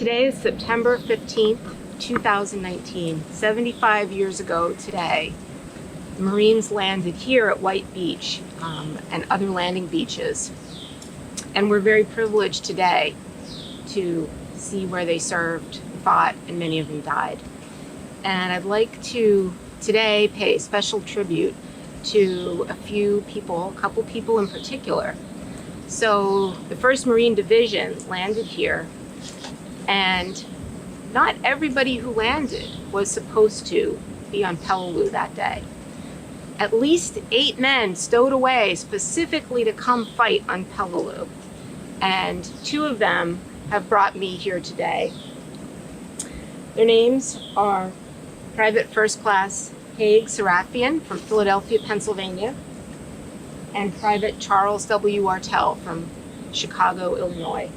Today is September 15th, 2019. 75 years ago today, the Marines landed here at White Beach and other landing beaches. And we're very privileged today to see where they served, fought, and many of them died. And I'd like to today pay special tribute to a few people, a couple people in particular. So the 1st Marine Division landed here, and not everybody who landed was supposed to be on Peleliu that day. At least 8 men stowed away specifically to come fight on Peleliu, and 2 of them have brought me here today. Their names are Private First Class Haig Serafian from Philadelphia, Pennsylvania, and Private Charles W. Wartell from Chicago, Illinois.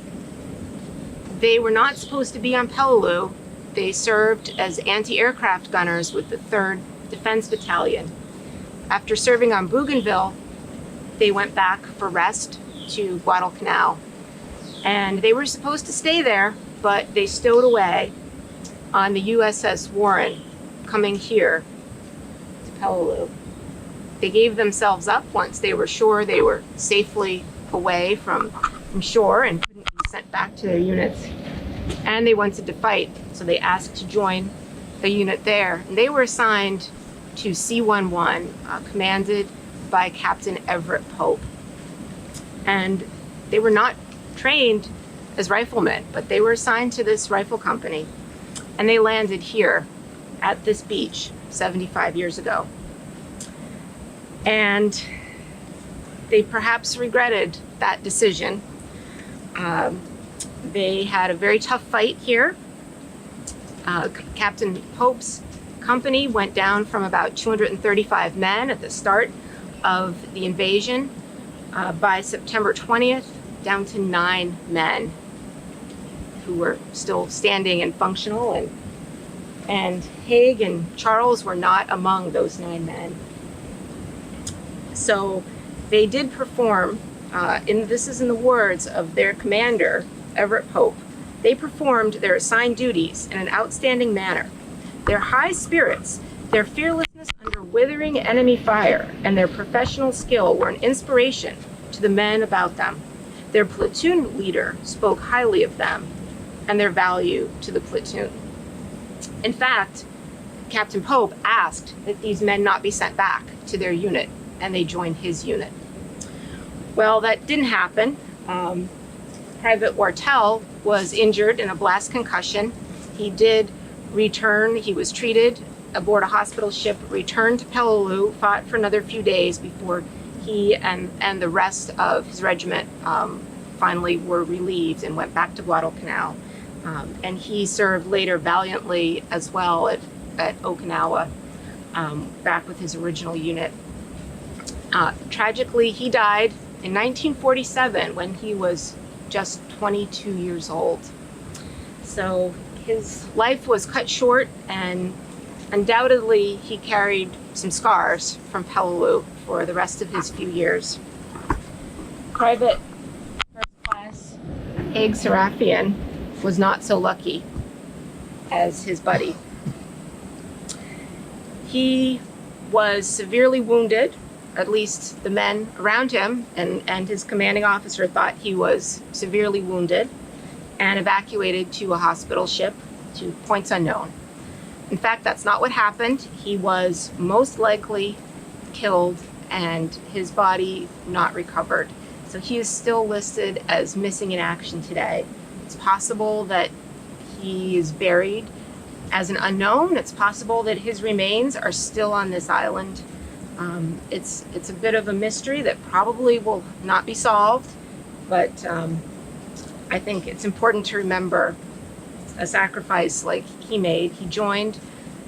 They were not supposed to be on Peleliu. They served as anti-aircraft gunners with the 3rd Defense Battalion. After serving on Bougainville, they went back for rest to Guadalcanal. And they were supposed to stay there, but they stowed away on the USS Warren coming here to Peleliu. They gave themselves up once they were sure they were safely away from shore and couldn't be sent back to their units. And they wanted to fight, so they asked to join a unit there. And they were assigned to C-11, commanded by Captain Everett Pope. And they were not trained as riflemen, but they were assigned to this rifle company. And they landed here at this beach 75 years ago. And they perhaps regretted that decision. They had a very tough fight here. Captain Pope's company went down from about 235 men at the start of the invasion. By September 20th, down to 9 men who were still standing and functional. And Haig and Charles were not among those 9 men. So they did perform, this is in the words of their commander, Everett Pope, they performed their assigned duties in an outstanding manner. Their high spirits, their fearlessness under withering enemy fire, and their professional skill were an inspiration to the men about them. Their platoon leader spoke highly of them and their value to the platoon. In fact, Captain Pope asked that these men not be sent back to their unit, and they joined his unit. Well, that didn't happen. Private Wartell was injured in a blast concussion. He did return. He was treated aboard a hospital ship, returned to Peleliu, fought for another few days before he and the rest of his regiment finally were relieved and went back to Guadalcanal. And he served later valiantly as well at Okinawa, back with his original unit. Tragically, he died in 1947 when he was just 22 years old. So his life was cut short, and undoubtedly he carried some scars from Peleliu for the rest of his few years. Private First Class Haig Serafian was not so lucky as his buddy. He was severely wounded. At least the men around him and his commanding officer thought he was severely wounded and evacuated to a hospital ship to points unknown. In fact, that's not what happened. He was most likely killed and his body not recovered. So he is still listed as missing in action today. It's possible that he is buried as an unknown. It's possible that his remains are still on this island. It's a bit of a mystery that probably will not be solved, but I think it's important to remember a sacrifice like he made. He joined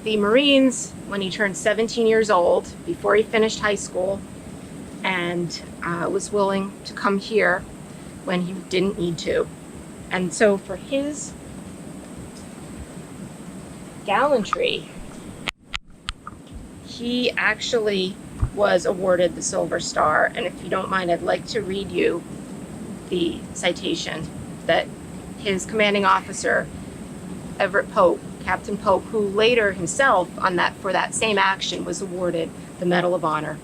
the Marines when he turned 17 years old, before he finished high school, and was willing to come here when he didn't need to. And so for his gallantry, he actually was awarded the Silver Star. And if you don't mind, I'd like to read you the citation that his commanding officer Everett Pope, Captain Pope, who later himself for that same action was awarded the Medal of Honor.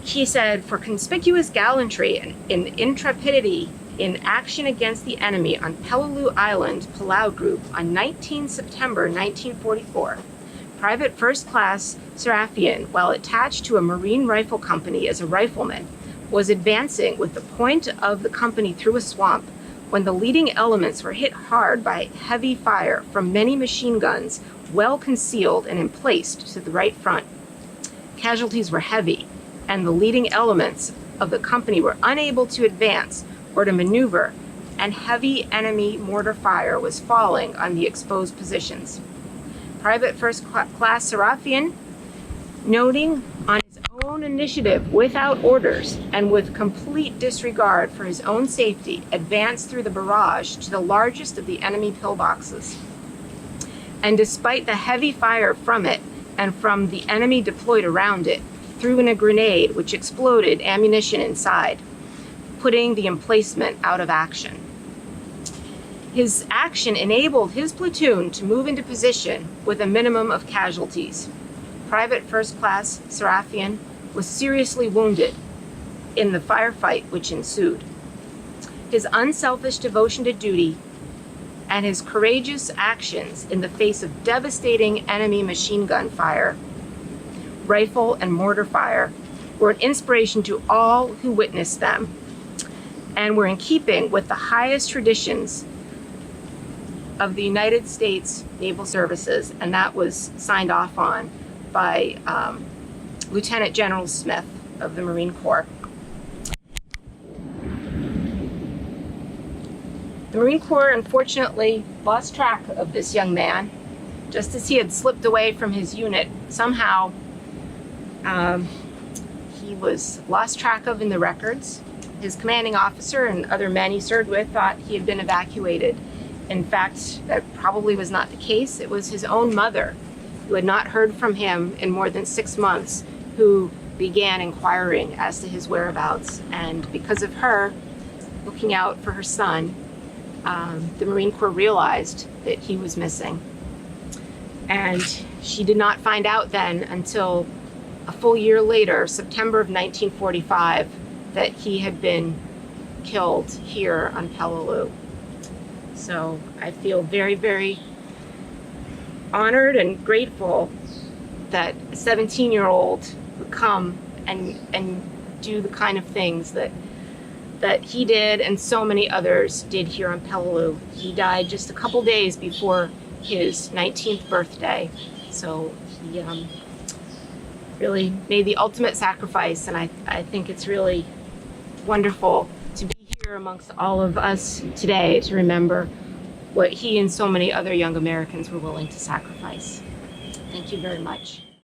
He said, "For conspicuous gallantry and intrepidity in action against the enemy on Peleliu Island, Palau Group, on 19 September 1944, Private First Class Serafian, while attached to a Marine Rifle Company as a rifleman, was advancing with the point of the company through a swamp when the leading elements were hit hard by heavy fire from many machine guns well concealed and emplaced to the right front. Casualties were heavy, and the leading elements of the company were unable to advance or to maneuver, and heavy enemy mortar fire was falling on the exposed positions. Private First Class Serafian, noting on his own initiative, without orders, and with complete disregard for his own safety, advanced through the barrage to the largest of the enemy pillboxes. And despite the heavy fire from it and from the enemy deployed around it, threw in a grenade which exploded ammunition inside, putting the emplacement out of action. His action enabled his platoon to move into position with a minimum of casualties. Private First Class Serafian was seriously wounded in the firefight which ensued. His unselfish devotion to duty and his courageous actions in the face of devastating enemy machine gun fire, rifle and mortar fire, were an inspiration to all who witnessed them, and were in keeping with the highest traditions of the United States Naval Services, and that was signed off on by Lieutenant General Smith of the Marine Corps. The Marine Corps unfortunately lost track of this young man. Just as he had slipped away from his unit, somehow he was lost track of in the records. His commanding officer and other men he served with thought he had been evacuated. In fact, that probably was not the case. It was his own mother, who had not heard from him in more than 6 months, who began inquiring as to his whereabouts. And because of her looking out for her son, the Marine Corps realized that he was missing. And she did not find out then until a full year later, September of 1945, that he had been killed here on Peleliu. So I feel very, very honored and grateful that a 17-year-old would come and do the kind of things that he did and so many others did here on Peleliu. He died just a couple days before his 19th birthday. So he really made the ultimate sacrifice, and I think it's really wonderful to be here amongst all of us today to remember what he and so many other young Americans were willing to sacrifice. Thank you very much.